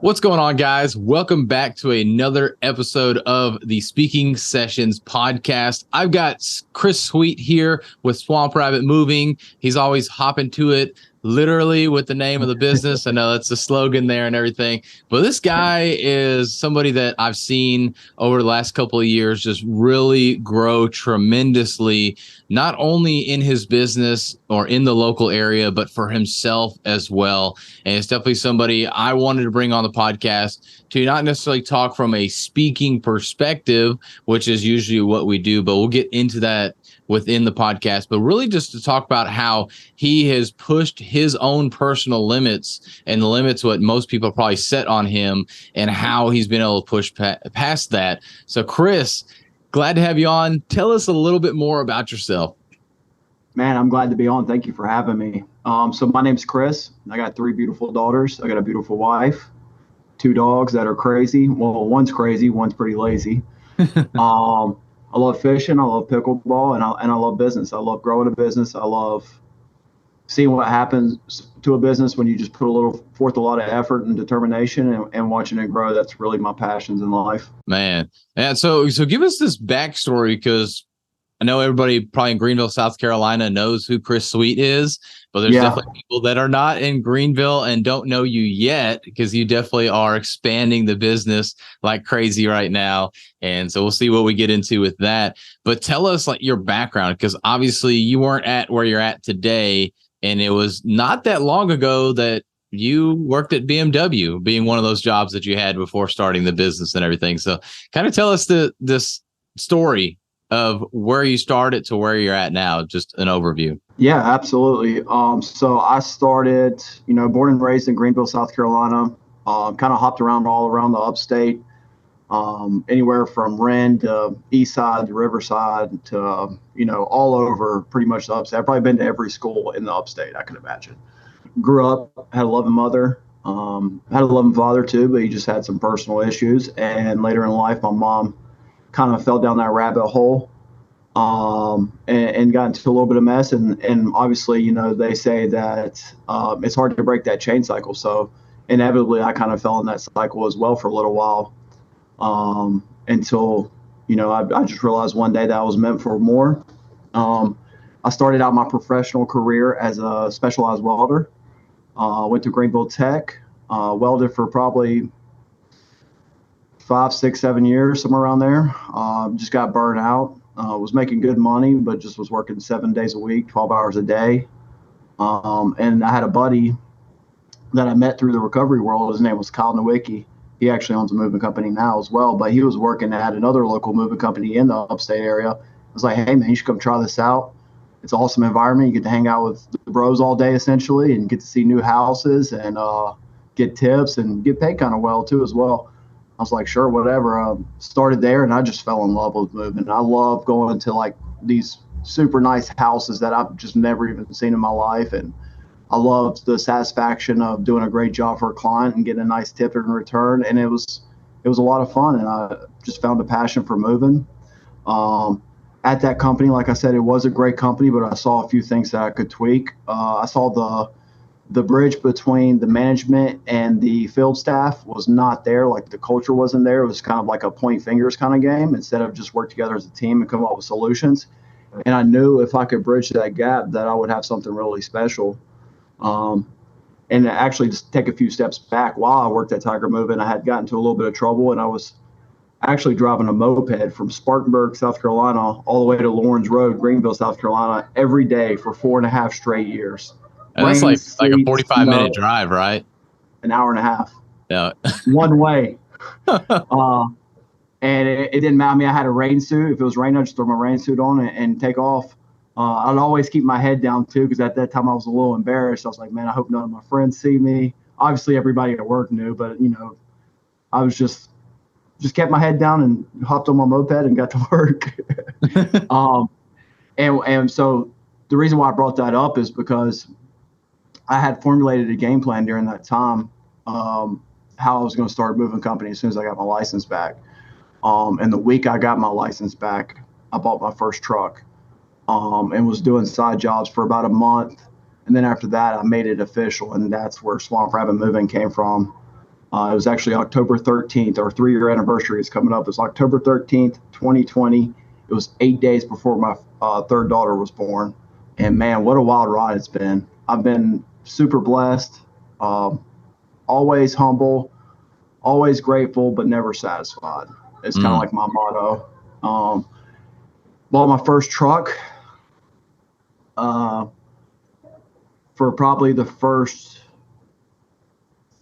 What's going on, guys? Welcome back to another episode of the Speaking Sessions podcast. I've got Chris Sweet here with Swamp Rabbit Moving. He's always hopping to it, literally with the name of the business. I know that's the slogan there and everything, but this guy is somebody that I've seen over the last couple of years just really grow tremendously, not only in his business or in the local area, but for himself as well. And it's definitely somebody I wanted to bring on the podcast to not necessarily talk from a speaking perspective, which is usually what we do, but we'll get into that within the podcast, but really just to talk about how he has pushed his own personal limits and the limits what most people probably set on him and how he's been able to push past that. So Chris, glad to have you on. Tell us a little bit more about yourself. Man, I'm glad to be on. Thank you for having me. So my name's Chris. I got 3 beautiful daughters. I got a beautiful wife, 2 dogs that are crazy. Well, one's crazy, one's pretty lazy. I love fishing. I love pickleball, and I love business. I love growing a business. I love seeing what happens to a business when you just put forth a lot of effort and determination and watching it grow. That's really my passions in life. Man, and so give us this backstory, because I know everybody probably in Greenville, South Carolina knows who Chris Sweet is, but there's definitely people that are not in Greenville and don't know you yet, because you definitely are expanding the business like crazy right now. And so we'll see what we get into with that. But tell us like your background, because obviously you weren't at where you're at today. And it was not that long ago that you worked at BMW, being one of those jobs that you had before starting the business and everything. So kind of tell us this story of where you started to where you're at now, just an overview. Yeah, absolutely. So I started, born and raised in Greenville, South Carolina. Kind of hopped around all around the upstate, anywhere from Ren to East Side to Riverside to, all over pretty much the upstate. I've probably been to every school in the upstate I can imagine. Grew up, had a loving mother, had a loving father too, but he just had some personal issues. And later in life, my mom kind of fell down that rabbit hole, and got into a little bit of mess. And obviously, they say that it's hard to break that chain cycle. So inevitably, I kind of fell in that cycle as well for a little while, until, I just realized one day that I was meant for more. I started out my professional career as a specialized welder. Went to Greenville Tech, welded for probably 5, 6, 7 years, somewhere around there. Just got burned out. Was making good money, but just was working 7 days a week, 12 hours a day. And I had a buddy that I met through the recovery world. His name was Kyle Nowicki. He actually owns a moving company now as well, but he was working at another local moving company in the upstate area. I was like, hey, man, you should come try this out. It's an awesome environment. You get to hang out with the bros all day, essentially, and get to see new houses and get tips and get paid kind of well, too, as well. I was like, sure, whatever. Started there, and I just fell in love with moving. I love going to like these super nice houses that I've just never even seen in my life, and I loved the satisfaction of doing a great job for a client and getting a nice tip in return. And it was a lot of fun, and I just found a passion for moving. At that company, like I said, it was a great company, but I saw a few things that I could tweak. I saw the bridge between the management and the field staff was not there. Like the culture wasn't there. It was kind of like a point fingers kind of game instead of just work together as a team and come up with solutions. And I knew if I could bridge that gap that I would have something really special. And actually just take a few steps back, while I worked at Tiger Moving, I had gotten into a little bit of trouble, and I was actually driving a moped from Spartanburg, South Carolina, all the way to Lawrence Road, Greenville, South Carolina, every day for 4.5 straight years. And that's like a 45-minute drive, right? An hour and a half. Yeah. One way. And it didn't matter. I mean, I had a rain suit. If it was raining, I'd just throw my rain suit on and take off. I'd always keep my head down, too, because at that time I was a little embarrassed. I was like, man, I hope none of my friends see me. Obviously, everybody at work knew, but, I was just kept my head down and hopped on my moped and got to work. And so the reason why I brought that up is because I had formulated a game plan during that time, how I was going to start a moving company as soon as I got my license back. And the week I got my license back, I bought my first truck, and was doing side jobs for about a month. And then after that, I made it official, and that's where Swamp Rabbit Moving came from. It was actually October 13th. Our 3-year anniversary is coming up. It was October 13th, 2020. It was 8 days before my third daughter was born. And man, what a wild ride it's been. I've been super blessed, um, always humble, always grateful, but never satisfied. It's kind of Mm. like my motto. Um, Bought my first truck uh, for probably the first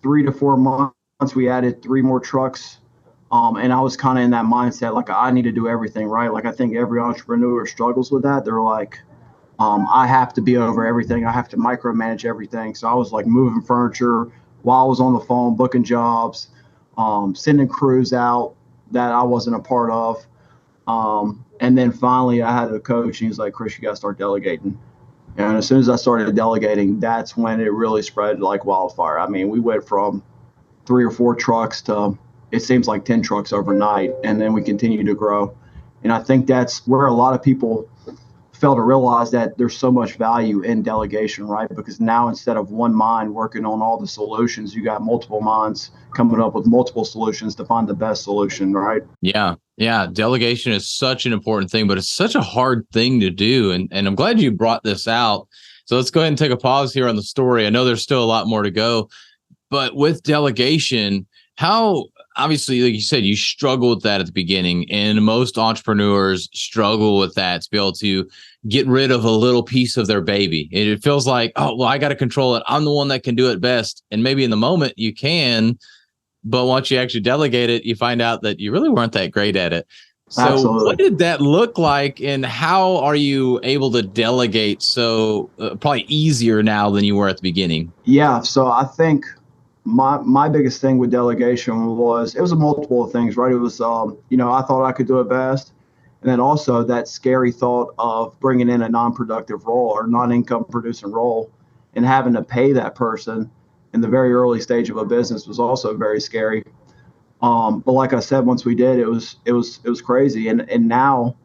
3 to 4 months. We added 3 more trucks. And I was kind of in that mindset, like I need to do everything right. Like I think every entrepreneur struggles with that. They're like, I have to be over everything. I have to micromanage everything. So I was like moving furniture while I was on the phone, booking jobs, sending crews out that I wasn't a part of. And then finally I had a coach and he's like, Chris, you got to start delegating. And as soon as I started delegating, that's when it really spread like wildfire. I mean, we went from 3 or 4 trucks to it seems like 10 trucks overnight. And then we continue to grow. And I think that's where a lot of people fail to realize that there's so much value in delegation, right? Because now instead of one mind working on all the solutions, you got multiple minds coming up with multiple solutions to find the best solution, right? Yeah. Yeah. Delegation is such an important thing, but it's such a hard thing to do. And I'm glad you brought this out. So let's go ahead and take a pause here on the story. I know there's still a lot more to go, but with delegation, how obviously, like you said, you struggle with that at the beginning, and most entrepreneurs struggle with that to be able to get rid of a little piece of their baby. It feels like, oh, well, I got to control it. I'm the one that can do it best. And maybe in the moment you can, but once you actually delegate it, you find out that you really weren't that great at it. So, what Absolutely. did that look like, and how are you able to delegate so probably easier now than you were at the beginning? Yeah. So I think my biggest thing with delegation was it was a multiple of things, right? It was I thought I could do it best, and then also that scary thought of bringing in a non-productive role or non-income producing role, and having to pay that person in the very early stage of a business was also very scary. But like I said, once we did, it was crazy, and now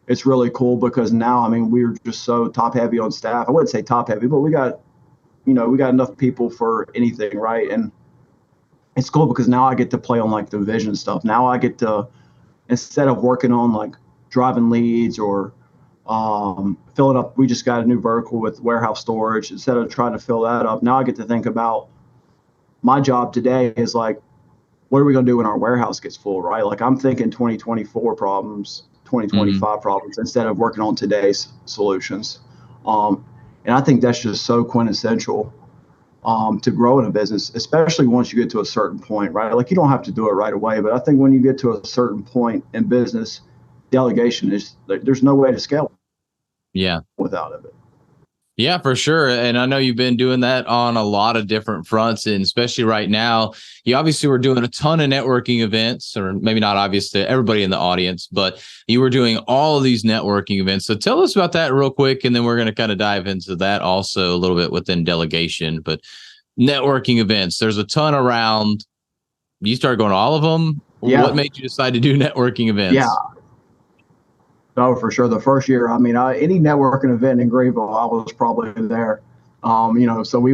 it's really cool because now I mean we're just so top heavy on staff. I wouldn't say top heavy, but we got enough people for anything, right? And it's cool because now I get to play on like the vision stuff. Now I get to, instead of working on like driving leads or filling up, we just got a new vertical with warehouse storage. Instead of trying to fill that up, now I get to think about my job today is like, what are we going to do when our warehouse gets full, right? Like I'm thinking 2024 problems, Mhm. 2025 problems instead of working on today's solutions. Um, and I think that's just so quintessential to grow in a business, especially once you get to a certain point, right? Like you don't have to do it right away, but I think when you get to a certain point in business, delegation is there's no way to scale Yeah. without it. Yeah, for sure. And I know you've been doing that on a lot of different fronts. And especially right now, you obviously were doing a ton of networking events, or maybe not obvious to everybody in the audience, but you were doing all of these networking events. So tell us about that real quick. And then we're going to kind of dive into that also a little bit within delegation. But networking events, there's a ton around. You started going to all of them. What Yeah, made you decide to do networking yeah, events? no, for sure. The first year, I mean, any networking event in Greenville, I was probably there. So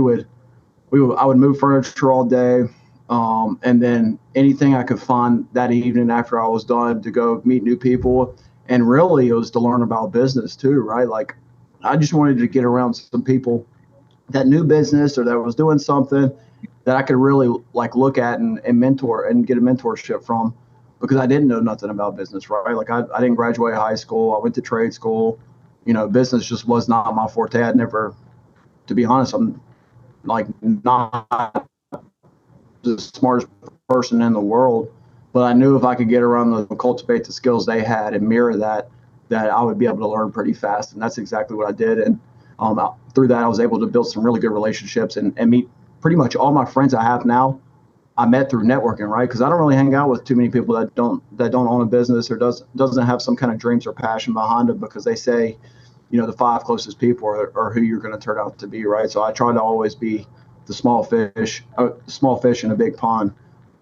I would move furniture all day, and then anything I could find that evening after I was done to go meet new people. And really, it was to learn about business too, right? Like, I just wanted to get around some people that knew business or that was doing something that I could really like look at and mentor and get a mentorship from because I didn't know nothing about business, right? Like I didn't graduate high school. I went to trade school. Business just was not my forte. I'd never, to be honest, I'm like not the smartest person in the world, but I knew if I could get around them, cultivate the skills they had and mirror that, that I would be able to learn pretty fast. And that's exactly what I did. And through that, I was able to build some really good relationships and meet pretty much all my friends I have now. I met through networking, right? Because I don't really hang out with too many people that don't own a business or doesn't have some kind of dreams or passion behind it because they say, the 5 closest people are who you're going to turn out to be, right? So I try to always be the small fish in a big pond,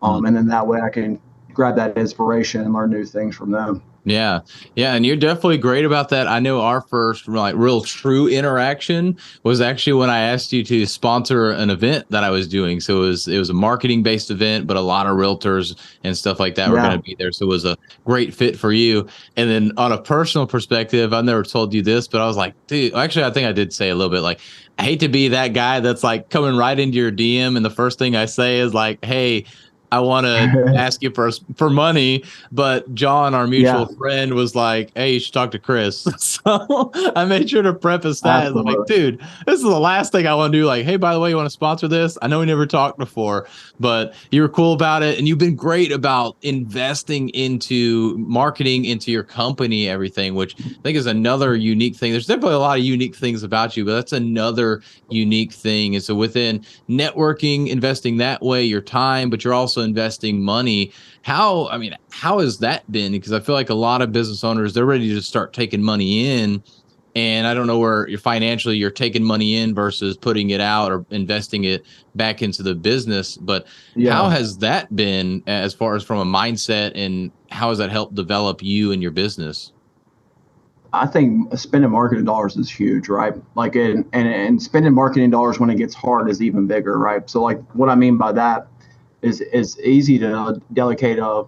Mm. and then that way I can grab that inspiration and learn new things from them. Yeah. Yeah. And you're definitely great about that. I know our first like real true interaction was actually when I asked you to sponsor an event that I was doing. So it was a marketing based event, but a lot of realtors and stuff like that were going Yeah. to be there. So it was a great fit for you. And then on a personal perspective, I've never told you this, but I was like, dude, actually, I think I did say a little bit like, I hate to be that guy that's like coming right into your DM. And the first thing I say is like, hey, I want to ask you for money, but John, our Yeah, mutual friend, was like, "Hey, you should talk to Chris." So I made sure to preface that as like, absolutely. "Dude, this is the last thing I want to do." Like, "Hey, by the way, you want to sponsor this?" I know we never talked before, but you were cool about it, and you've been great about investing into marketing, into your company, everything, which I think is another unique thing. There's definitely a lot of unique things about you, but that's another unique thing. And so within networking, investing that way, your time, but you're also investing money. How has that been? Because I feel like a lot of business owners, they're ready to start taking money in. And I don't know where you're taking money in versus putting it out or investing it back into the business. But how Yeah. has that been as far as from a mindset, and how has that helped develop you and your business? I think spending marketing dollars is huge, right? Like, and spending marketing dollars when it gets hard is even bigger, right? So, like, what I mean by that is it's easy to delegate a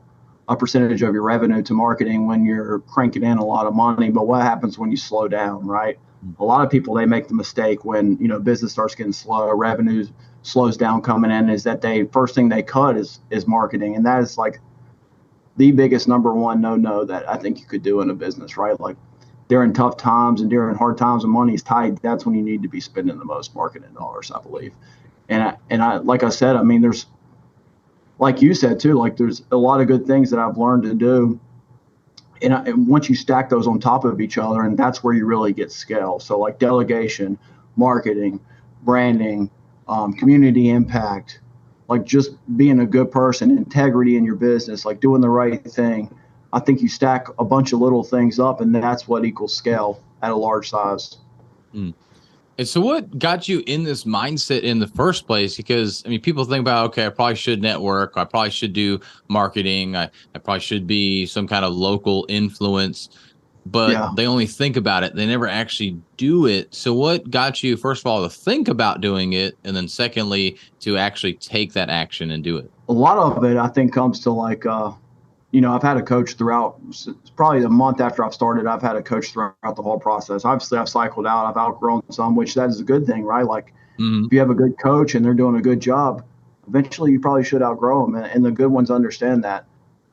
percentage of your revenue to marketing when you're cranking in a lot of money. But what happens when you slow down, right? A lot of people, they make the mistake when, business starts getting slow, revenue slows down coming in, is that they first thing they cut is marketing, and that is like the biggest number one no that I think you could do in a business, right? Like, during tough times and during hard times when money's tight, that's when you need to be spending the most marketing dollars, I believe. And I like I said, I mean, there's, like you said too, like, there's a lot of good things that I've learned to do, and once you stack those on top of each other, and that's where you really get scale. So, like, delegation, marketing, branding, community impact, like just being a good person, integrity in your business, like doing the right thing. I think you stack a bunch of little things up, and that's what equals scale at a large size. Mm. And so what got you in this mindset in the first place? Because I mean, people think about, okay, I probably should network, I probably should do marketing, I probably should be some kind of local influence, but Yeah. they only think about it. They never actually do it. So what got you, first of all, to think about doing it? And then secondly, to actually take that action and do it? A lot of it, I think, comes to like, I've had a coach throughout, probably a month after I've started. I've had a coach throughout the whole process. Obviously, I've cycled out, I've outgrown some, which that is a good thing, right? Like, Hmm. if you have a good coach and they're doing a good job, eventually you probably should outgrow them, and the good ones understand that.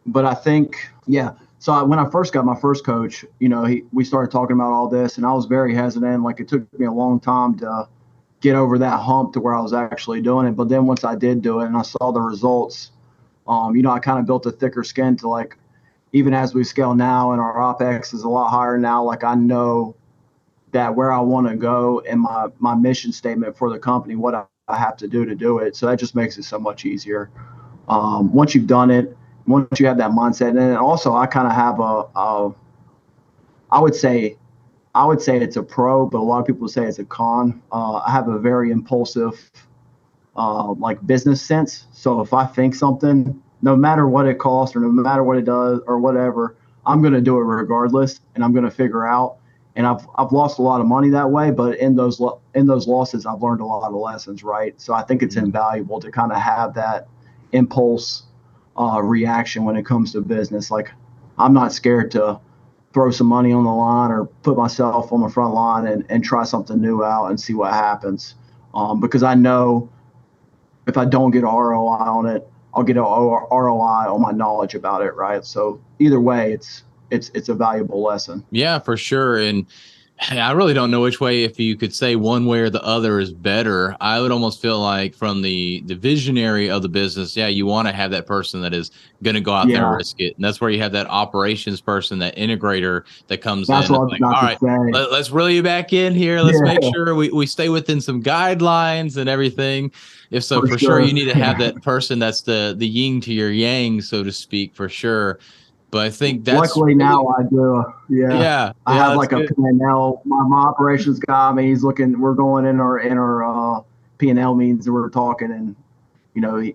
But I think, yeah. So when I first got my first coach, we started talking about all this, and I was very hesitant. Like, it took me a long time to get over that hump to where I was actually doing it. But then once I did do it and I saw the results, I kind of built a thicker skin to, like, even as we scale now and our OPEX is a lot higher now, like, I know that where I want to go and my mission statement for the company, what I have to do it. So that just makes it so much easier. Once you've done it, once you have that mindset, and then also I kind of have I would say I would say it's a pro, but a lot of people say it's a con. I have a very impulsive, like, business sense. So if I think something, no matter what it costs or no matter what it does or whatever, I'm going to do it regardless, and I'm going to figure out. And I've lost a lot of money that way, but in those losses, I've learned a lot of lessons, right? So I think it's invaluable to kind of have that impulse reaction when it comes to business. Like, I'm not scared to throw some money on the line or put myself on the front line and try something new out and see what happens. Because I know if I don't get an ROI on it, I'll get an ROI on my knowledge about it, right? So either way, it's a valuable lesson. Yeah, for sure. And I really don't know which way, if you could say one way or the other is better. I would almost feel like from the visionary of the business, yeah, you want to have that person that is going to go out there and Yeah, risk it. And that's where you have that operations person, that integrator that comes that's in. what It's I was like, about all to right, say. let's reel you back in here. Let's make Yeah, sure we stay within some guidelines and everything. If so, for for sure, you sure. need to have that person that's the yin to your yang, so to speak, for sure. But I think that's Luckily now really, I do. Yeah, yeah, I yeah, have that's like a good. P&L. My operations guy, I mean, he's looking. We're going in our P&L meetings, and we're talking, and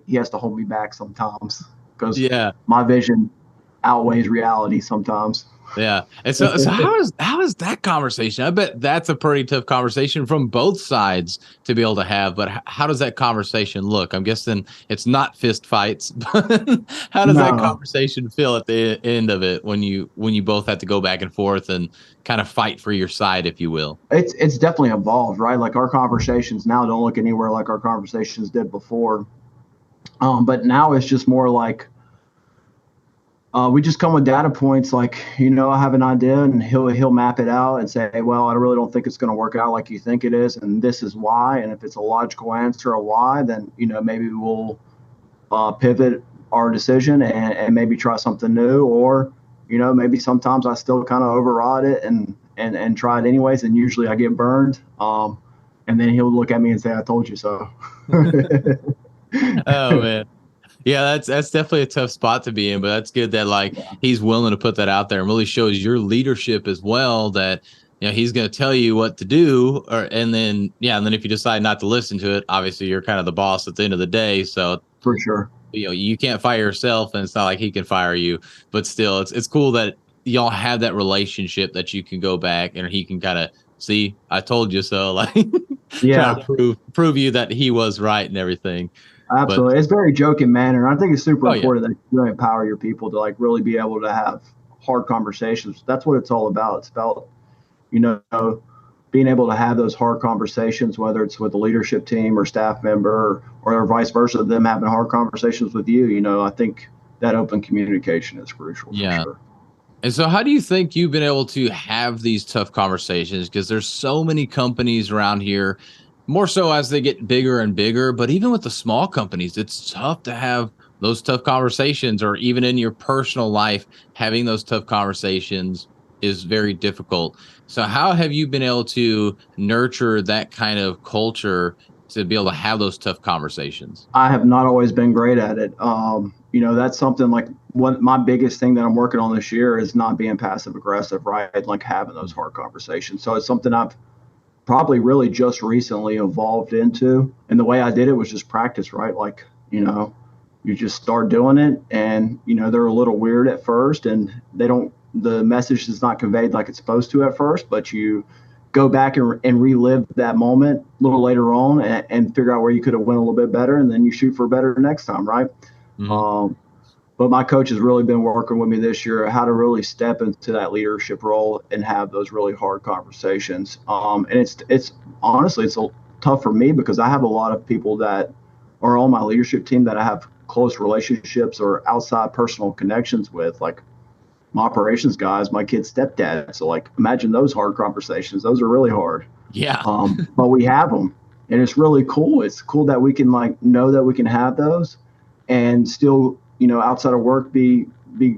he has to hold me back sometimes because Yeah. my vision. outweighs reality sometimes. Yeah. And so how is that conversation? I bet that's a pretty tough conversation from both sides to be able to have. But how does that conversation look? I'm guessing it's not fist fights, but how does that No, conversation feel at the end of it when you both have to go back and forth and kind of fight for your side, if you will? it's definitely evolved, right? Like our conversations now don't look anywhere like our conversations did before. But now it's just more like we just come with data points. Like, I have an idea, and he'll map it out and say, well, I really don't think it's going to work out like you think it is, and this is why. And if it's a logical answer of why, then maybe we'll pivot our decision and maybe try something new, or maybe sometimes I still kind of override it and try it anyways, and usually I get burned. And then he'll look at me and say, I told you so. Oh man. Yeah, that's definitely a tough spot to be in, but that's good that like he's willing to put that out there and really shows your leadership as well that he's going to tell you what to do and then if you decide not to listen to it, obviously you're kind of the boss at the end of the day, so For sure. you can't fire yourself and it's not like he can fire you, but still it's cool that y'all have that relationship that you can go back and he can kind of see I told you so like try Yeah, to prove you that he was right and everything. But absolutely. It's very joking manner. I think it's super oh yeah. important that you empower your people to like really be able to have hard conversations. That's what it's all about. It's about, you know, being able to have those hard conversations, whether it's with a leadership team or staff member or vice versa, them having hard conversations with you. I think that open communication is crucial for Yeah. sure. And so, how do you think you've been able to have these tough conversations? Because there's so many companies around here, more so as they get bigger and bigger. But even with the small companies, it's tough to have those tough conversations, or even in your personal life, having those tough conversations is very difficult. So, how have you been able to nurture that kind of culture to be able to have those tough conversations? I have not always been great at it. That's something like one my biggest thing that I'm working on this year is not being passive aggressive, right? Like having those hard conversations. So it's something I've probably really just recently evolved into. And the way I did it was just practice, right? Like, you just start doing it and, they're a little weird at first and the message is not conveyed like it's supposed to at first, but you go back and relive that moment a little later on and figure out where you could have went a little bit better. And then you shoot for better next time, right? Hmm. Um, but my coach has really been working with me this year how to really step into that leadership role and have those really hard conversations. And it's honestly tough for me because I have a lot of people that are on my leadership team that I have close relationships or outside personal connections with, like my operations guys, my kid's stepdad. So like imagine those hard conversations; those are really hard. Yeah. But we have them, and it's really cool. It's cool that we can like know that we can have those, and still, outside of work, be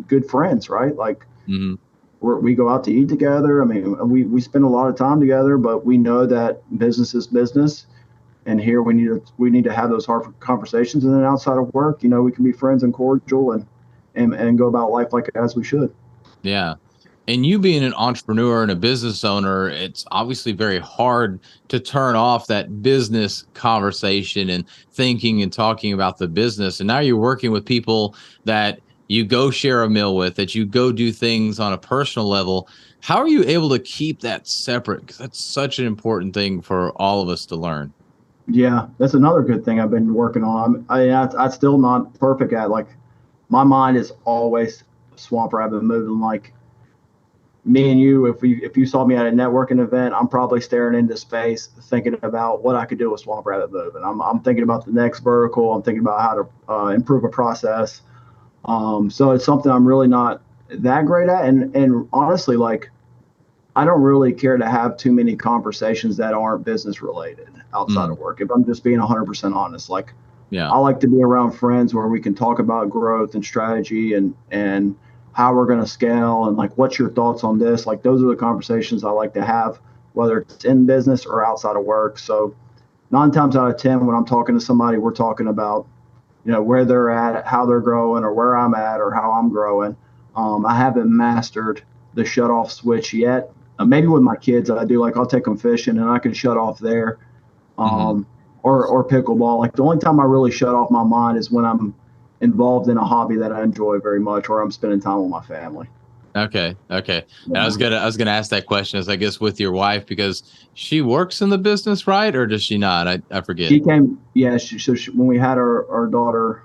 good friends, right? Like Hmm. we go out to eat together. I mean, we spend a lot of time together, but we know that business is business, and here we need to have those hard conversations. And then outside of work, we can be friends and cordial and go about life like as we should. Yeah. And you being an entrepreneur and a business owner, it's obviously very hard to turn off that business conversation and thinking and talking about the business. And now you're working with people that you go share a meal with, that you go do things on a personal level. How are you able to keep that separate? Because that's such an important thing for all of us to learn. Yeah, that's another good thing I've been working on. I still not perfect at like my mind is always swamp rabbit moving. Like me and you, if you saw me at a networking event, I'm probably staring into space, thinking about what I could do with swamp rabbit moving. I'm thinking about the next vertical. I'm thinking about how to improve a process. So it's something I'm really not that great at. And honestly, like I don't really care to have too many conversations that aren't business related outside Mm, of work. If I'm just being 100% honest, like yeah. I like to be around friends where we can talk about growth and strategy and how we're going to scale and like what's your thoughts on this. Like those are the conversations I like to have, whether it's in business or outside of work. So 9 times out of 10, when I'm talking to somebody, we're talking about where they're at, how they're growing, or where I'm at, or how I'm growing. I haven't mastered the shut off switch yet. Maybe with my kids, I do. Like I'll take them fishing and I can shut off there, Hmm. or pickleball. Like the only time I really shut off my mind is when I'm involved in a hobby that I enjoy very much, or I'm spending time with my family. Okay. And Yeah. I was gonna ask that question, as I guess with your wife, because she works in the business, right? Or does she not? I forget. She came, yeah. When we had our daughter,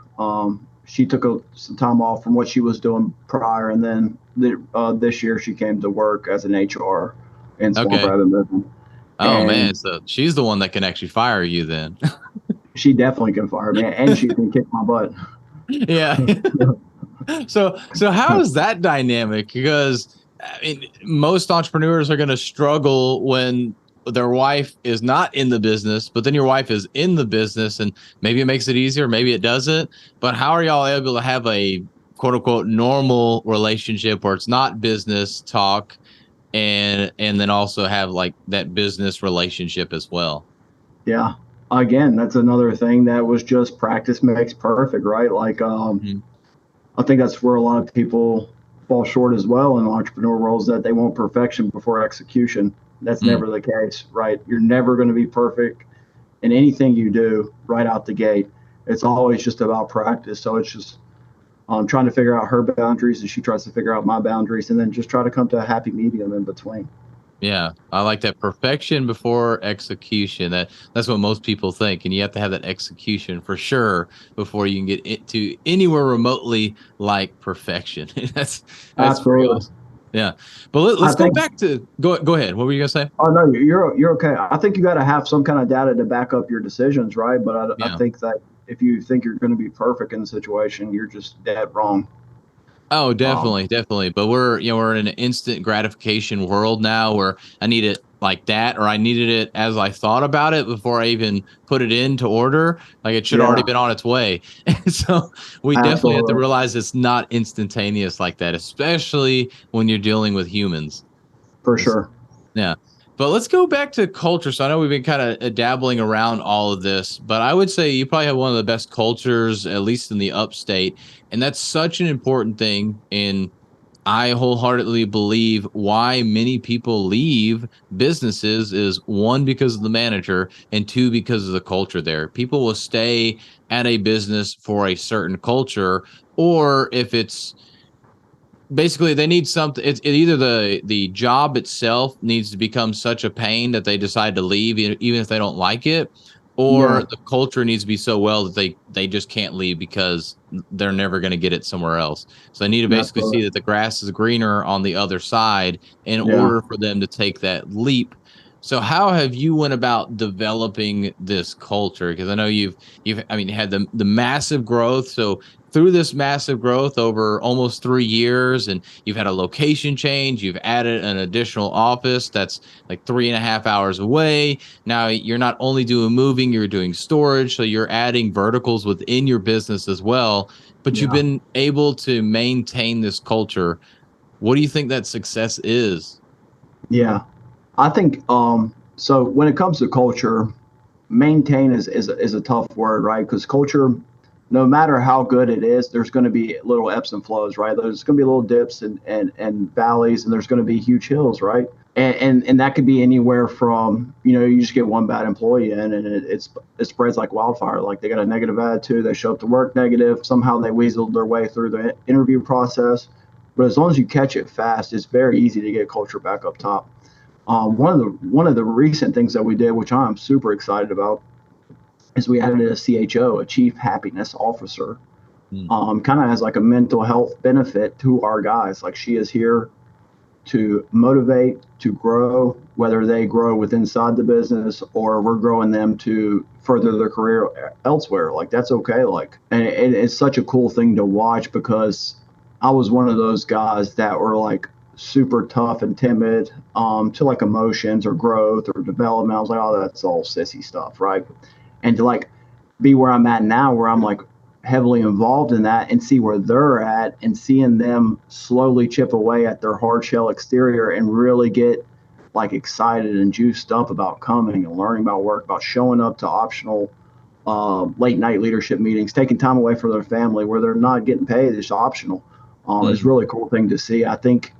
she took some time off from what she was doing prior, and then this year she came to work as an HR in Swamp Okay. Rabbit Movement. Oh man, And so she's the one that can actually fire you then. she definitely can fire me, and she can kick my butt. Yeah. So how is that dynamic? Because I mean, most entrepreneurs are going to struggle when their wife is not in the business, but then your wife is in the business, and maybe it makes it easier, maybe it doesn't. But how are y'all able to have a quote unquote normal relationship where it's not business talk, and then also have like that business relationship as well? Yeah. Again, that's another thing that was just practice makes perfect, right? Like, Mhm. I think that's where a lot of people fall short as well in entrepreneur roles, that they want perfection before execution. That's Mm. never the case, right? You're never going to be perfect in anything you do right out the gate. It's always just about practice. So it's just trying to figure out her boundaries, and she tries to figure out my boundaries, and then just try to come to a happy medium in between. Yeah, I like that, perfection before execution. That's what most people think, and you have to have that execution for sure before you can get it to anywhere remotely like perfection. That's pretty Absolutely. awesome. Yeah, but I let's go think. back to go ahead. What were you gonna say? Oh no, you're okay. I think you got to have some kind of data to back up your decisions, right? But I Yeah. think that if you think you're going to be perfect in the situation, you're just dead wrong. Oh, Um, definitely. But we're in an instant gratification world now where I need it like that, or I needed it as I thought about it before I even put it into order. Like it should already yeah, been on its way. So we definitely have to absolutely, realize it's not instantaneous like that, especially when you're dealing with humans. for sure. Yeah. But let's go back to culture. So I know we've been kind of dabbling around all of this, but I would say you probably have one of the best cultures, at least in the upstate. And that's such an important thing. And I wholeheartedly believe why many people leave businesses is one, because of the manager, and two, because of the culture there. People will stay at a business for a certain culture, or if it's basically they need something, either the job itself needs to become such a pain that they decide to leave, even if they don't like it, or Yeah, the culture needs to be so well that they just can't leave because they're never going to get it somewhere else. So they need to basically see absolutely. that the grass is greener on the other side in Yeah, order for them to take that leap. So how have you went about developing this culture? Because I know you've I mean had the massive growth. So through this massive growth over almost 3 years, and you've had a location change, you've added an additional office that's like 3.5 hours away. Now you're not only doing moving, you're doing storage, so you're adding verticals within your business as well, but you've yeah, been able to maintain this culture. What do you think that success is? yeah. I think so. When it comes to culture, maintain is a tough word, right? Because culture, no matter how good it is, there's going to be little ebbs and flows, right? There's going to be little dips and valleys, and there's going to be huge hills, right? And that could be anywhere from, you just get one bad employee in, and it spreads like wildfire. Like they got a negative attitude, they show up to work negative, somehow they weaseled their way through the interview process. But as long as you catch it fast, it's very easy to get culture back up top. One of the recent things that we did, which I'm super excited about, is we added a CHO, a Chief Happiness Officer, Mm. kind of as like a mental health benefit to our guys. Like she is here to motivate, to grow, whether they grow with inside the business or we're growing them to further their career elsewhere. Like that's okay. Like, and it's such a cool thing to watch because I was one of those guys that were like super tough and timid to like emotions or growth or development. I was like, oh, that's all sissy stuff, right? And to like be where I'm at now, where I'm like heavily involved in that and see where they're at and seeing them slowly chip away at their hard shell exterior and really get like excited and juiced up about coming and learning about work, about showing up to optional late night leadership meetings, taking time away from their family where they're not getting paid. It's optional. It's Mm. really a cool thing to see. I think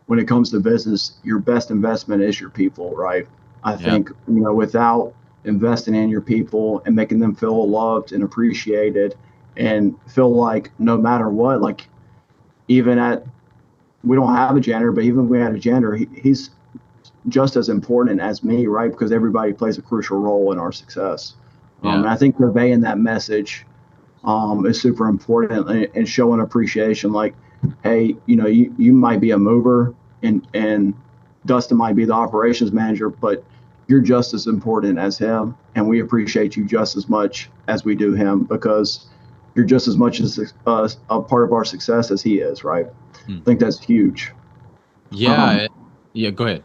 when it comes to business, your best investment is your people, right? I Yeah. think, without investing in your people and making them feel loved and appreciated and feel like no matter what, like even at, we don't have a janitor, but even if we had a janitor, he's just as important as me, right? Because everybody plays a crucial role in our success. Yeah. And I think conveying that message is super important, and showing appreciation. Like, hey, you might be a mover, and Dustin might be the operations manager, but you're just as important as him, and we appreciate you just as much as we do him, because you're just as much as a part of our success as he is, right? Hmm. I think that's huge. Yeah. Yeah. Go ahead.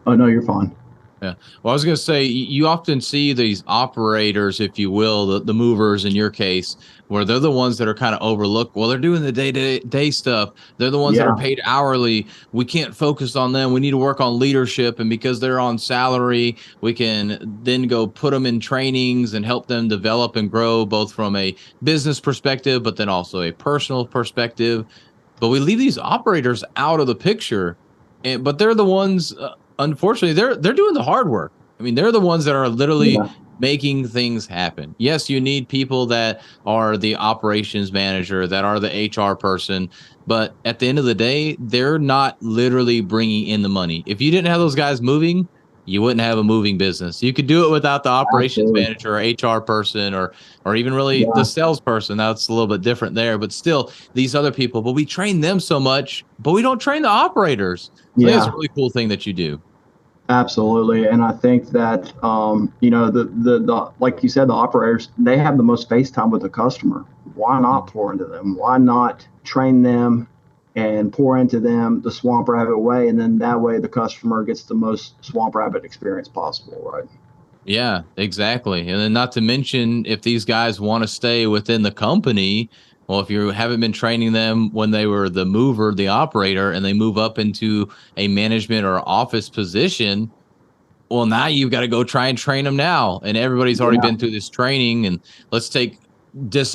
Oh no, you're fine. Yeah. Well, I was going to say, you often see these operators, if you will, the movers in your case, where they're the ones that are kind of overlooked. Well, they're doing the day stuff. They're the ones that are Yeah, paid hourly. We can't focus on them. We need to work on leadership. And because they're on salary, we can then go put them in trainings and help them develop and grow, both from a business perspective, but then also a personal perspective. But we leave these operators out of the picture. But they're the ones, unfortunately, they're doing the hard work. I mean, they're the ones that are literally yeah, making things happen. Yes, you need people that are the operations manager, that are the HR person, but at the end of the day, they're not literally bringing in the money. If you didn't have those guys moving, you wouldn't have a moving business. You could do it without the operations absolutely. manager or HR person, or even really the Yeah, salesperson. That's a little bit different there, but still these other people. But we train them so much, but we don't train the operators. So I think it's a yeah. really cool thing that you do. Absolutely, and I think that the like you said, the operators, they have the most face time with the customer. Why not Mm. pour into them? Why not train them and pour into them the Swamp Rabbit way, and then that way the customer gets the most Swamp Rabbit experience possible, right? Yeah, exactly. And then not to mention, if these guys want to stay within the company, well, if you haven't been training them when they were the mover, the operator, and they move up into a management or office position, well, now you've got to go try and train them now. And everybody's already Yeah, been through this training. And let's take disc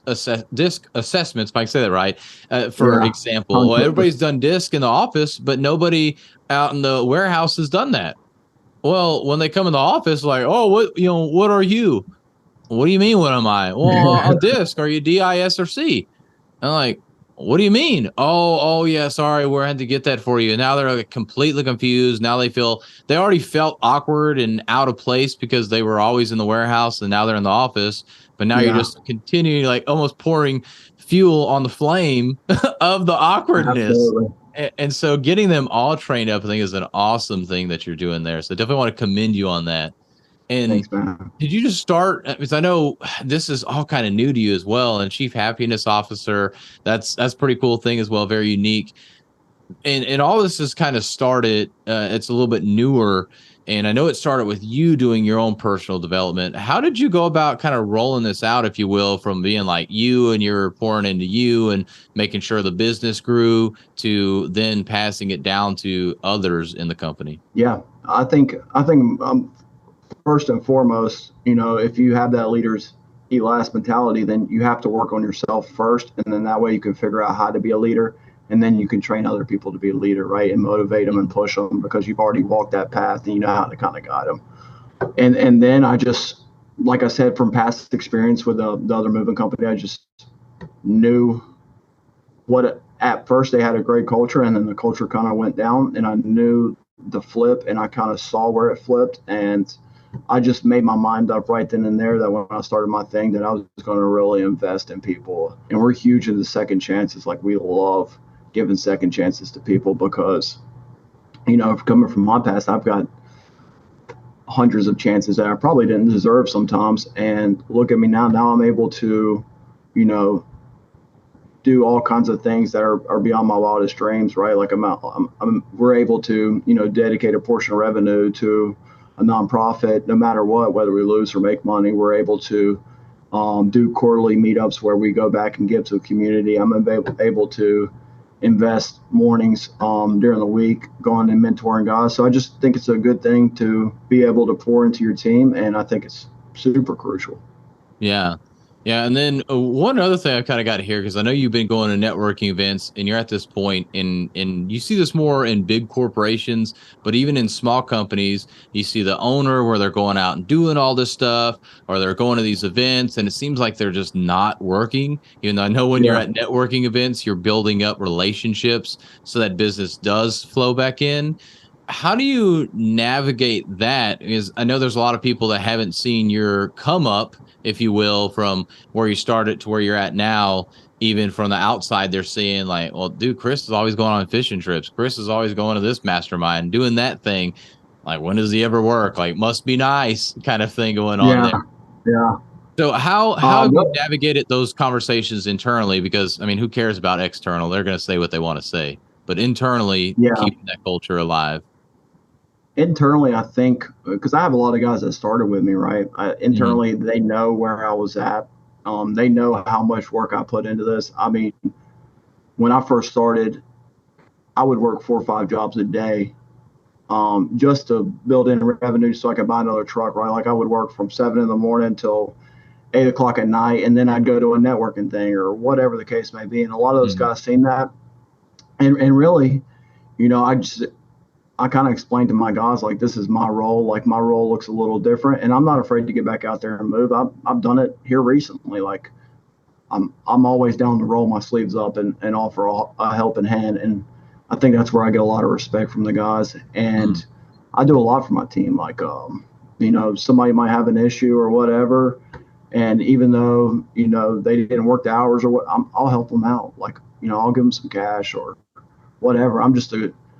assessments, if I can say that right. For yeah, example, well, completely. everybody's done disc in the office, but nobody out in the warehouse has done that. Well, when they come in the office, like, oh, what are you? What do you mean? What am I? Well, on disc, are you DIS or C? I'm like, what do you mean? Oh, yeah, sorry, we're had to get that for you. And now they're like completely confused. Now they already felt awkward and out of place because they were always in the warehouse and now they're in the office. But now you're Yeah, just continuing, like almost pouring fuel on the flame of the awkwardness. absolutely. And so getting them all trained up, I think, is an awesome thing that you're doing there. So definitely want to commend you on that. And Thanks, man. did you just start? Because I know this is all kind of new to you as well. And chief happiness officer, that's pretty cool thing as well. Very unique. And all this has kind of started. It's a little bit newer, and I know it started with you doing your own personal development. How did you go about kind of rolling this out, if you will, from being like you and you're pouring into you and making sure the business grew to then passing it down to others in the company? Yeah, I think first and foremost, if you have that leaders eat last mentality, then you have to work on yourself first, and then that way you can figure out how to be a leader, and then you can train other people to be a leader, right? And motivate them and push them, because you've already walked that path and you know how to kind of guide them. And then I just, like I said, from past experience with the other moving company, I just knew at first they had a great culture, and then the culture kind of went down, and I knew the flip, and I kind of saw where it flipped, and I just made my mind up right then and there that when I started my thing, that I was going to really invest in people. And we're huge into second chances. Like, we love giving second chances to people, because coming from my past, I've got hundreds of chances that I probably didn't deserve sometimes, and look at me now. Now I'm able to, you know do all kinds of things that are beyond my wildest dreams, right? Like, we're able to, dedicate a portion of revenue to a nonprofit, no matter what, whether we lose or make money. We're able to do quarterly meetups where we go back and give to a community. I'm able to invest mornings during the week going and mentoring guys. So I just think it's a good thing to be able to pour into your team, and I think it's super crucial. Yeah. Yeah, and then one other thing I kind of got here, because I know you've been going to networking events, and you're at this point, and you see this more in big corporations, but even in small companies, you see the owner where they're going out and doing all this stuff, or they're going to these events, and it seems like they're just not working. Even though I know when you're Yeah. at networking events, you're building up relationships so that business does flow back in. How do you navigate that? Because I know there's a lot of people that haven't seen your come up, if you will, from where you started to where you're at now. Even from the outside, they're seeing like, well, dude, Chris is always going on fishing trips. Chris is always going to this mastermind, doing that thing. Like, when does he ever work? Like, must be nice, kind of thing going on Yeah. there. Yeah. So how have Um, you navigated those conversations internally? Because I mean, who cares about external? They're going to say what they want to say, but internally, yeah. keeping that culture alive. Internally, I think because I have a lot of guys that started with me, right? Mhm. Internally, they know where I was at. They know how much work I put into this. I mean, when I first started, I would work 4 or 5 jobs a day just to build in revenue so I could buy another truck, right? Like I would work from 7 in the morning till 8 o'clock at night, and then I'd go to a networking thing or whatever the case may be. And a lot of those Mhm. guys seen that, and really, you know, I kind of explained to my guys like this is my role. Like my role looks a little different, and I'm not afraid to get back out there and move. I've done it here recently. Like I'm always down to roll my sleeves up and offer a helping hand, and I think that's where I get a lot of respect from the guys. Mhm. And I do a lot for my team. Like you know, somebody might have an issue or whatever, and even though you know they didn't work the hours or what, I'll help them out. Like you know, I'll give them some cash or whatever.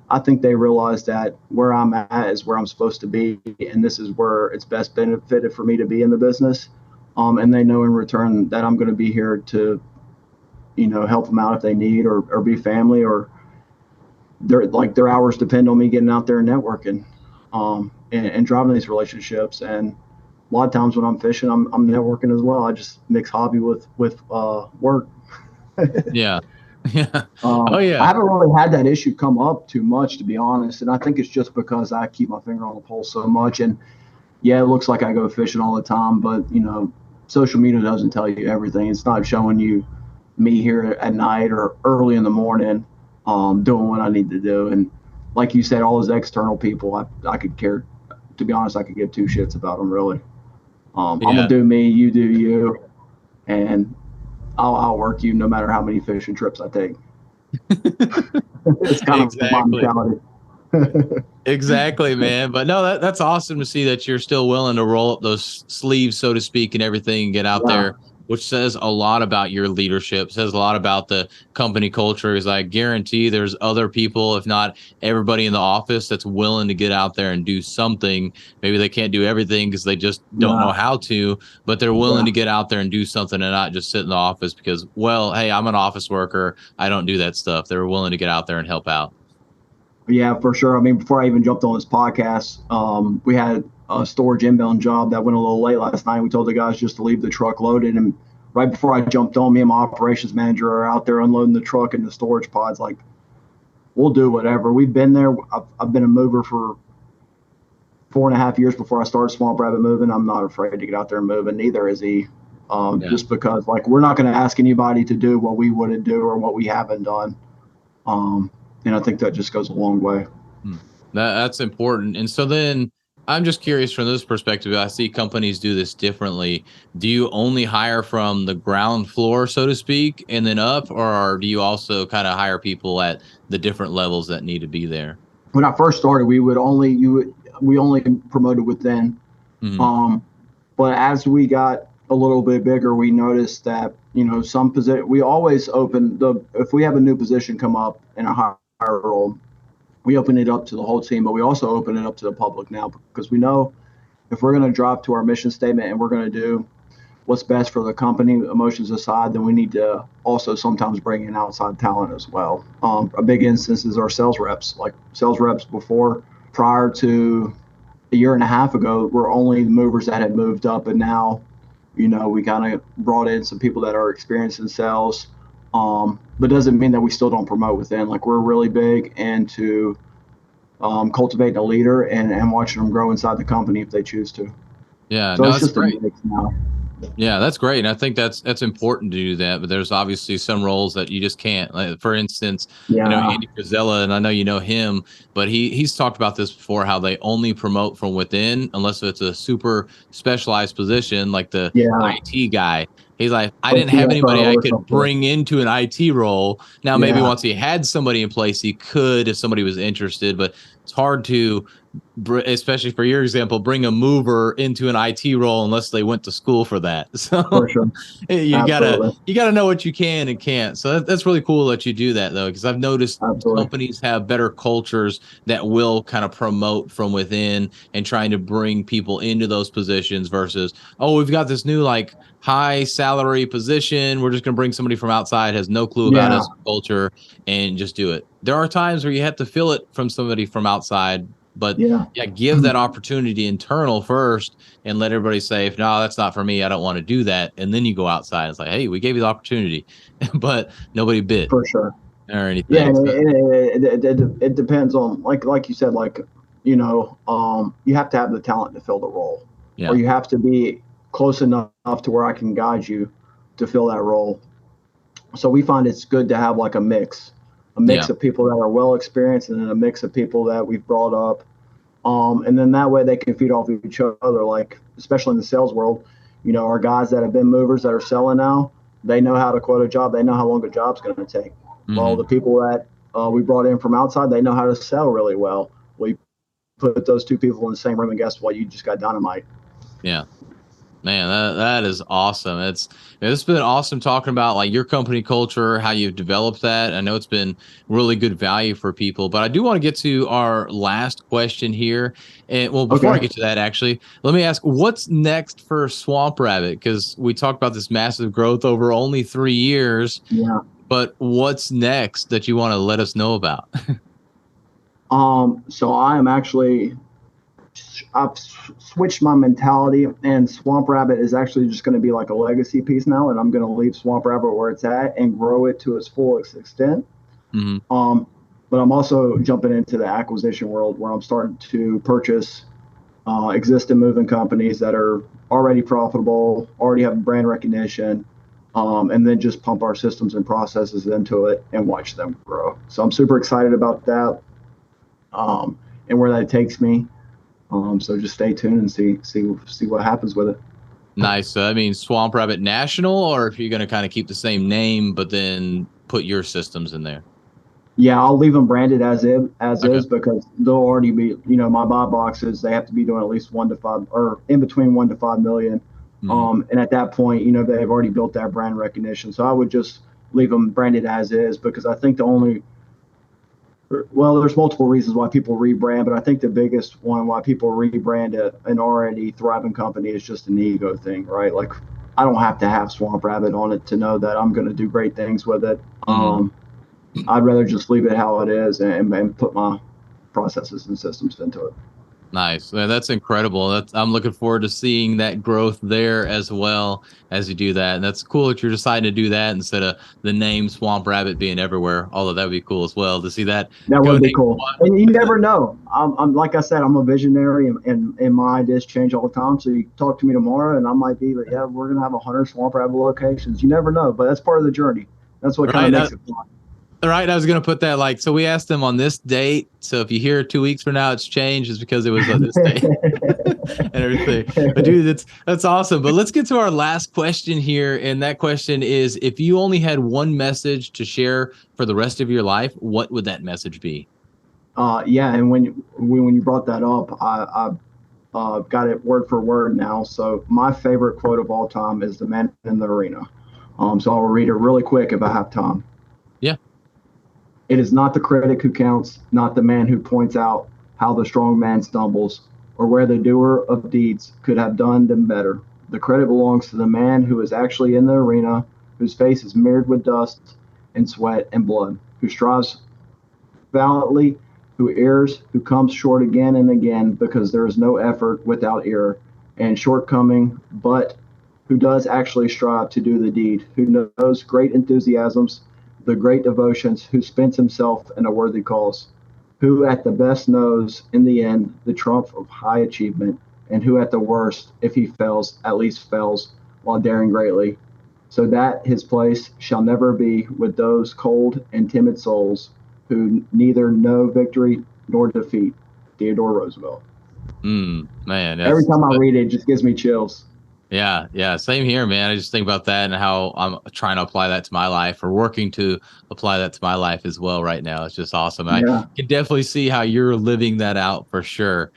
I think they realize that where I'm at is where I'm supposed to be, and this is where it's best benefited for me to be in the business. And they know in return that I'm going to be here to, you know, help them out if they need or be family or their hours depend on me getting out there and networking, and driving these relationships. And a lot of times when I'm fishing, I'm networking as well. I just mix hobby with work. Yeah. Yeah. Oh I yeah. haven't really had that issue come up too much, to be honest. And I think it's just because I keep my finger on the pulse so much. And yeah, it looks like I go fishing all the time, but you know, social media doesn't tell you everything. It's not showing you me here at night or early in the morning, doing what I need to do. And like you said, all those external people, I could care. To be honest, I could give two shits about them really. I'm gonna Yeah. do me, you do you, and I'll work you no matter how many fishing trips I take. It's kind of my Exactly. mentality. Exactly, man. But no, that's awesome to see that you're still willing to roll up those sleeves, so to speak, and everything, and get out Yeah, there, which says a lot about your leadership, says a lot about the company culture. Because I guarantee there's other people, if not everybody in the office, that's willing to get out there and do something. Maybe they can't do everything because they just don't know yeah, how to, but they're willing yeah, to get out there and do something and not just sit in the office because, well, hey, I'm an office worker. I don't do that stuff. They're willing to get out there and help out. yeah, for sure. I mean, before I even jumped on this podcast, we had a storage inbound job that went a little late last night. We told the guys just to leave the truck loaded, and right before I jumped on, me and my operations manager are out there unloading the truck and the storage pods. Like, we'll do whatever. We've been there. I've been a mover for 4.5 years before I started Small Rabbit Moving. I'm not afraid to get out there and move, and neither is he. Yeah. Just because, like, we're not going to ask anybody to do what we wouldn't do or what we haven't done. Um, and I think that just goes a long way. Hmm. That's important. And so then I'm just curious from this perspective. I see companies do this differently. Do you only hire from the ground floor, so to speak, and then up, or do you also kind of hire people at the different levels that need to be there? When I first started, we only promoted within. Hmm. Um, but as we got a little bit bigger, we noticed that you know some position we always open the if we have a new position come up in a higher role, we open it up to the whole team, but we also open it up to the public now because we know if we're going to drop to our mission statement and we're going to do what's best for the company, emotions aside, then we need to also sometimes bring in outside talent as well. A big instance is our sales reps. Like sales reps before, prior to a year and a half ago, were only the movers that had moved up, and now, you know, we kind of brought in some people that are experienced in sales. But doesn't mean that we still don't promote within. Like we're really big into cultivating a leader and watching them grow inside the company if they choose to. Yeah, So no, it's that's just a great. mix now. Yeah, that's great. And I think that's important to do that. But there's obviously some roles that you just can't. Like, for instance, Yeah, Andy Frisella, and I know you know him, but he's talked about this before, how they only promote from within unless it's a super specialized position like the yeah, IT guy. He's like, I or didn't have CFO anybody I or could something. bring into an IT role. Now, maybe Yeah, once he had somebody in place, he could if somebody was interested, but it's hard to, especially for your example, bring a mover into an IT role unless they went to school for that. So for sure. you gotta Absolutely. you gotta know what you can and can't. So that's really cool that you do that though, because I've noticed Absolutely. companies have better cultures that will kind of promote from within and trying to bring people into those positions versus, oh, we've got this new like high salary position, we're just going to bring somebody from outside, has no clue about Yeah, us culture, and just do it. There are times where you have to fill it from somebody from outside, but yeah, yeah, give that opportunity internal first and let everybody say, if no, that's not for me, I don't want to do that. And then you go outside. It's like, hey, we gave you the opportunity, but nobody bit for sure. or Yeah, anything. and So it depends on like you said, like you have to have the talent to fill the role, or yeah. you have to be close enough to where I can guide you to fill that role. So we find it's good to have like a Yeah. mix of people that are well experienced, and then a mix of people that we've brought up, and then that way they can feed off each other. Like especially in the sales world, our guys that have been movers that are selling now, they know how to quote a job. They know how long a job's going to take. Well, the Hmm. people that we brought in from outside, they know how to sell really well. We put those two people in the same room, and guess what? You just got dynamite. Yeah. Man, that is awesome. It's been awesome talking about like your company culture, how you've developed that. I know it's been really good value for people, but I do want to get to our last question here. And well, before I Okay. get to that, actually, let me ask, what's next for Swamp Rabbit? Because we talked about this massive growth over only 3 years, Yeah. but what's next that you want to let us know about? So I am actually I've switched my mentality, and Swamp Rabbit is actually just going to be like a legacy piece now, and I'm going to leave Swamp Rabbit where it's at and grow it to its fullest extent. Hmm. Um, but I'm also jumping into the acquisition world where I'm starting to purchase existing moving companies that are already profitable, already have brand recognition, and then just pump our systems and processes into it and watch them grow. So I'm super excited about that, and where that takes me. So just stay tuned and see what happens with it. Nice. So that means Swamp Rabbit National, or if you're going to kind of keep the same name, but then put your systems in there. Yeah, I'll leave them branded as Okay. is because they'll already be, my buy boxes. They have to be doing at least 1 to 5 or in between 1 to 5 million. Hmm. And at that point, they've already built that brand recognition. So I would just leave them branded as is because I think the only, well, there's multiple reasons why people rebrand, but I think the biggest one why people rebrand an already thriving company is just an ego thing, right? Like I don't have to have Swamp Rabbit on it to know that I'm going to do great things with it. Hmm. I'd rather just leave it how it is and put my processes and systems into it. Nice. That's incredible. I'm looking forward to seeing that growth there as well as you do that. And that's cool that you're deciding to do that instead of the name Swamp Rabbit being everywhere. Although that would be cool as well to see that That go would be cool. nationwide. And you never know. I'm like I said, I'm a visionary, and my ideas change all the time. So you talk to me tomorrow, and I might be like, yeah, we're gonna have 100 Swamp Rabbit locations. You never know, but that's part of the journey. That's what kind of Right. makes it fun. Right. I was going to put that like, so we asked them on this date. So if you hear 2 weeks from now, it's changed, it's because it was on this date and everything. But dude, that's awesome. But let's get to our last question here. And that question is, if you only had one message to share for the rest of your life, what would that message be? Yeah, and when you brought that up, I got it word for word now. So my favorite quote of all time is "The Man in the Arena." So I'll read it really quick if I have time. Yeah. It is not the critic who counts, not the man who points out how the strong man stumbles, or where the doer of deeds could have done them better. The credit belongs to the man who is actually in the arena, whose face is mirrored with dust and sweat and blood, who strives valiantly, who errs, who comes short again and again, because there is no effort without error and shortcoming, but who does actually strive to do the deed, who knows great enthusiasms, the great devotions, who spends himself in a worthy cause, who at the best knows in the end the trump of high achievement, and who at the worst, if he fails, at least fails while daring greatly, so that his place shall never be with those cold and timid souls who neither know victory nor defeat. Theodore Roosevelt. Man, Every that's time I read it, it just gives me chills. yeah, same here, man. I just think about that and how I'm trying to apply that to my life or working to apply that to my life as well right now. It's just awesome. I Yeah, can definitely see how you're living that out for sure.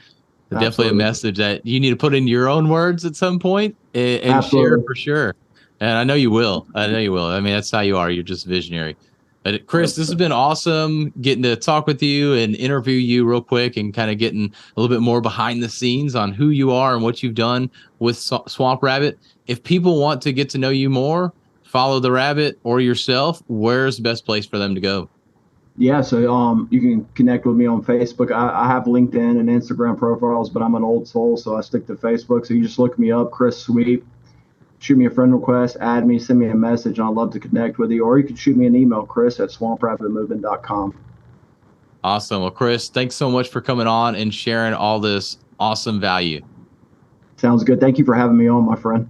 Definitely a absolutely. message that you need to put in your own words at some point and share Absolutely. for sure. And I know you will. I know you will. I mean, that's how you are. You're just visionary. But Chris, this has been awesome getting to talk with you and interview you real quick and kind of getting a little bit more behind the scenes on who you are and what you've done with Swamp Rabbit. If people want to get to know you more, follow the rabbit or yourself, where's the best place for them to go? Yeah, so you can connect with me on Facebook. I have LinkedIn and Instagram profiles, but I'm an old soul, so I stick to Facebook. So you just look me up, Chris Sweet, shoot me a friend request, add me, send me a message, and I'd love to connect with you. Or you can shoot me an email, chris@swamprabbitmovement.com. Awesome. Well, Chris, thanks so much for coming on and sharing all this awesome value. Sounds good. Thank you for having me on, my friend.